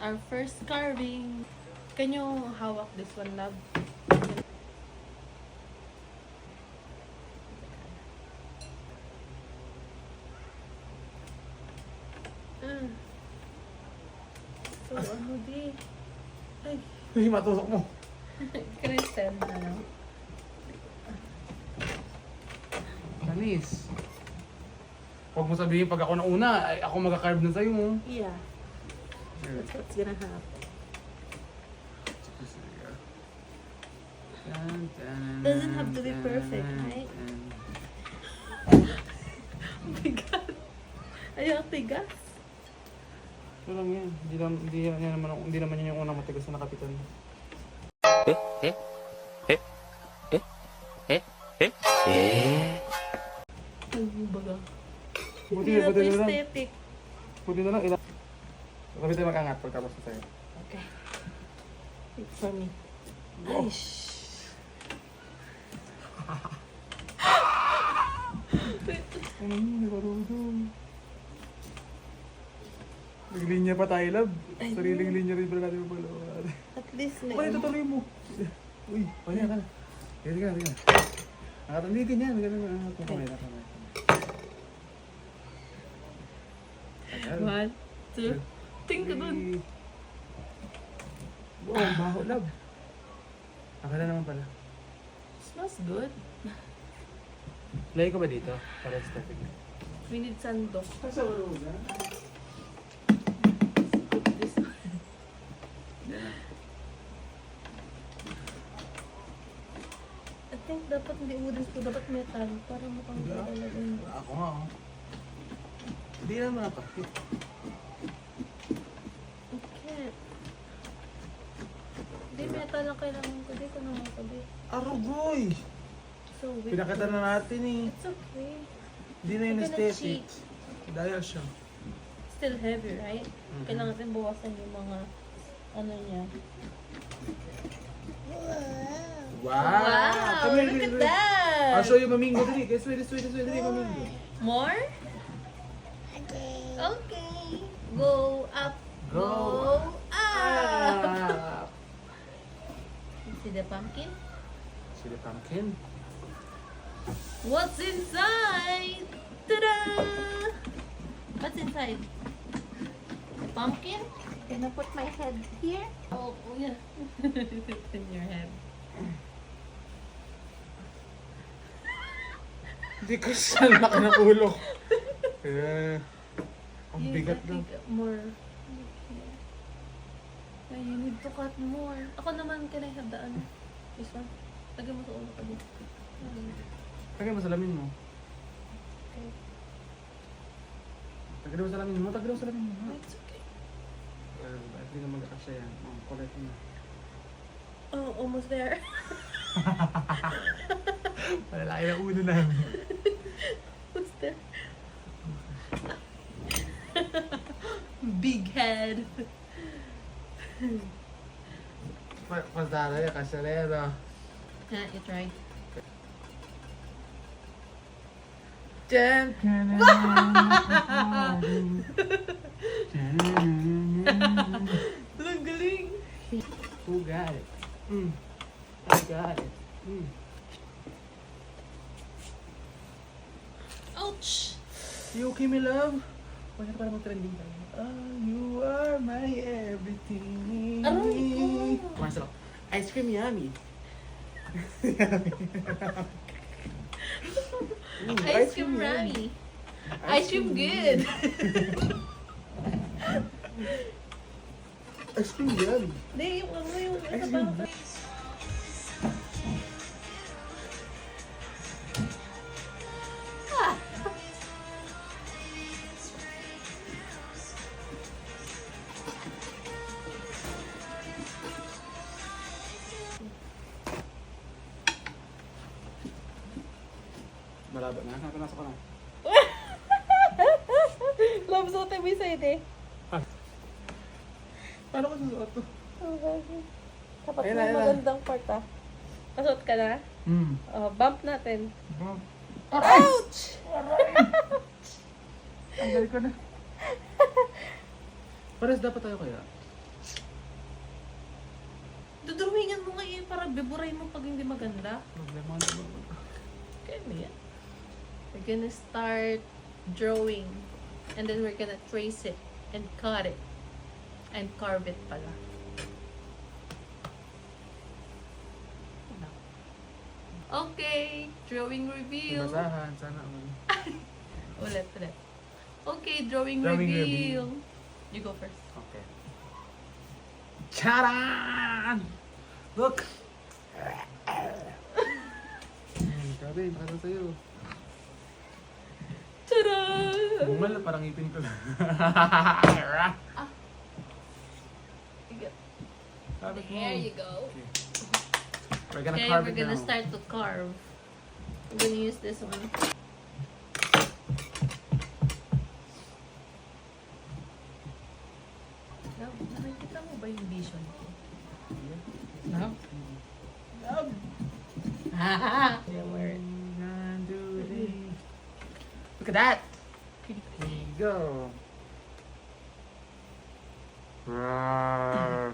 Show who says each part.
Speaker 1: our first carving. Can you hawak this one, love? So, ano di? Ay,
Speaker 2: Uy, matusok mo.
Speaker 1: Kristen, ano?
Speaker 2: Tanis. Huwag mo sabihin pag ako nauna, ay ako magka-carve na sa'yo mo.
Speaker 1: Yeah. That's what's gonna happen. Doesn't have to be perfect, right? Oh my God. Ayaw, tigas.
Speaker 2: Ito lang yan. Hindi naman yan yung unang matigas na nakapitan.
Speaker 1: Ano ba ga?
Speaker 2: Buti
Speaker 1: Hindi na to
Speaker 2: na lang.
Speaker 1: aesthetic.
Speaker 2: Buti na lang. Kami tayo mag-angat pagkapos na sa'yo.
Speaker 1: Okay. Wait for me.
Speaker 2: Oh.
Speaker 1: Ay, shh.
Speaker 2: Ano yun? Hindi marunong. Naglinya pa tayo, love.
Speaker 1: Ay,
Speaker 2: Sariling linya rin pala natin mapalawan.
Speaker 1: At least na.
Speaker 2: Ay, tutuloy mo. Uy, pahinga ka na. Sige ka. Nakatamitin yan. Ganun. Kamay.
Speaker 1: One, two. Tingka dun.
Speaker 2: Wow, baho, love. Akala naman pala.
Speaker 1: Smells good.
Speaker 2: Lagay ko ba dito? Para sa topic.
Speaker 1: We need sandok.
Speaker 2: Sa ulo na?
Speaker 1: This one. I think dapat hindi wooden spoon, dapat metal. Para mukhang talaga yun.
Speaker 2: Ako nga, oh. Hindi naman napakit.
Speaker 1: Okay. Hindi metal lang kailangan ko. Di ko naman ko. Di.
Speaker 2: Arugoy!
Speaker 1: So, wait.
Speaker 2: Pinakita na natin eh.
Speaker 1: It's okay.
Speaker 2: Hindi na yung
Speaker 1: We're gonna
Speaker 2: aesthetic.
Speaker 1: cheat.
Speaker 2: Dahil siya.
Speaker 1: Still heavy, right? Kailangan natin bawasan yung mga ano niya.
Speaker 2: Wow! Come here,
Speaker 1: Look at
Speaker 2: come here.
Speaker 1: that!
Speaker 2: I'll show you Mamingo. Dali. This way, dali, Mamingo.
Speaker 1: More? Okay. Go up.
Speaker 2: Go
Speaker 1: up.
Speaker 2: Ah!
Speaker 1: See the pumpkin?
Speaker 2: See the pumpkin?
Speaker 1: What's inside? Ta-da! What's inside? The pumpkin? Can I put my head here? Oh, yeah. It's in your head.
Speaker 2: Hindi ko siya laki ng ulo. Ang
Speaker 1: You
Speaker 2: bigat
Speaker 1: gotta
Speaker 2: lang.
Speaker 1: take more. Okay. You need to cut more. Ako naman, can I have the ano? This one? Lagyan mo sa ulo ko dito.
Speaker 2: Tagay mo salamin mo.
Speaker 1: Okay.
Speaker 2: Tagay mo salamin mo. Tagay mo salamin mo.
Speaker 1: Oh, it's okay.
Speaker 2: Hindi ka magkakasya yan. Correct mo.
Speaker 1: Oh, almost there.
Speaker 2: Malalaki na ulo namin.
Speaker 1: What's there? Big head.
Speaker 2: Pasara yan, kasyalera.
Speaker 1: Yeah, you tried.
Speaker 2: Diyan ka na.
Speaker 1: Ang galing.
Speaker 2: Who got it? I got it.
Speaker 1: Ouch!
Speaker 2: You okay, my love? Wala para mag-trending tayo. Oh, you are my everything.
Speaker 1: Aray ko.
Speaker 2: Marcelo, ice cream yummy.
Speaker 1: Ice cream Rami. Ice cream good.
Speaker 2: Ice cream yummy.
Speaker 1: Hindi, yung ano yung
Speaker 2: Ice
Speaker 1: ano
Speaker 2: cream.
Speaker 1: ba?
Speaker 2: Malabo na. Napasok ko na.
Speaker 1: Love suotin mo yung sa'yo, eh.
Speaker 2: Paano ko susuot to?
Speaker 1: Dapat
Speaker 2: Ayun na,
Speaker 1: may
Speaker 2: ayun na.
Speaker 1: magandang part, ah. Nasuot ka na? Oh, bump natin. Ouch!
Speaker 2: Ang galing ko na. Pares dapat tayo kaya?
Speaker 1: para biburay mo pag hindi maganda.
Speaker 2: Problema na ba?
Speaker 1: Kaya mo yan. We're gonna start drawing. And then we're gonna trace it. And cut it. And carve it pala. Okay, drawing reveal.
Speaker 2: Basahan, sana man.
Speaker 1: Ulit. Okay, drawing
Speaker 2: Drawing
Speaker 1: reveal. You go first.
Speaker 2: Okay. Charan! Look! Grabe, nakita sa'yo.
Speaker 1: Tada!
Speaker 2: Bungal na parang ipin ko. Sabi mo.
Speaker 1: There you go.
Speaker 2: Okay. We're gonna
Speaker 1: Okay,
Speaker 2: carve
Speaker 1: we're
Speaker 2: it
Speaker 1: gonna
Speaker 2: now.
Speaker 1: start to carve. I'm gonna use this one. Love, nakikita mo ba yung vision ko? Love? Love! Haha! Your word.
Speaker 2: Look at that! Here you go. Rawr.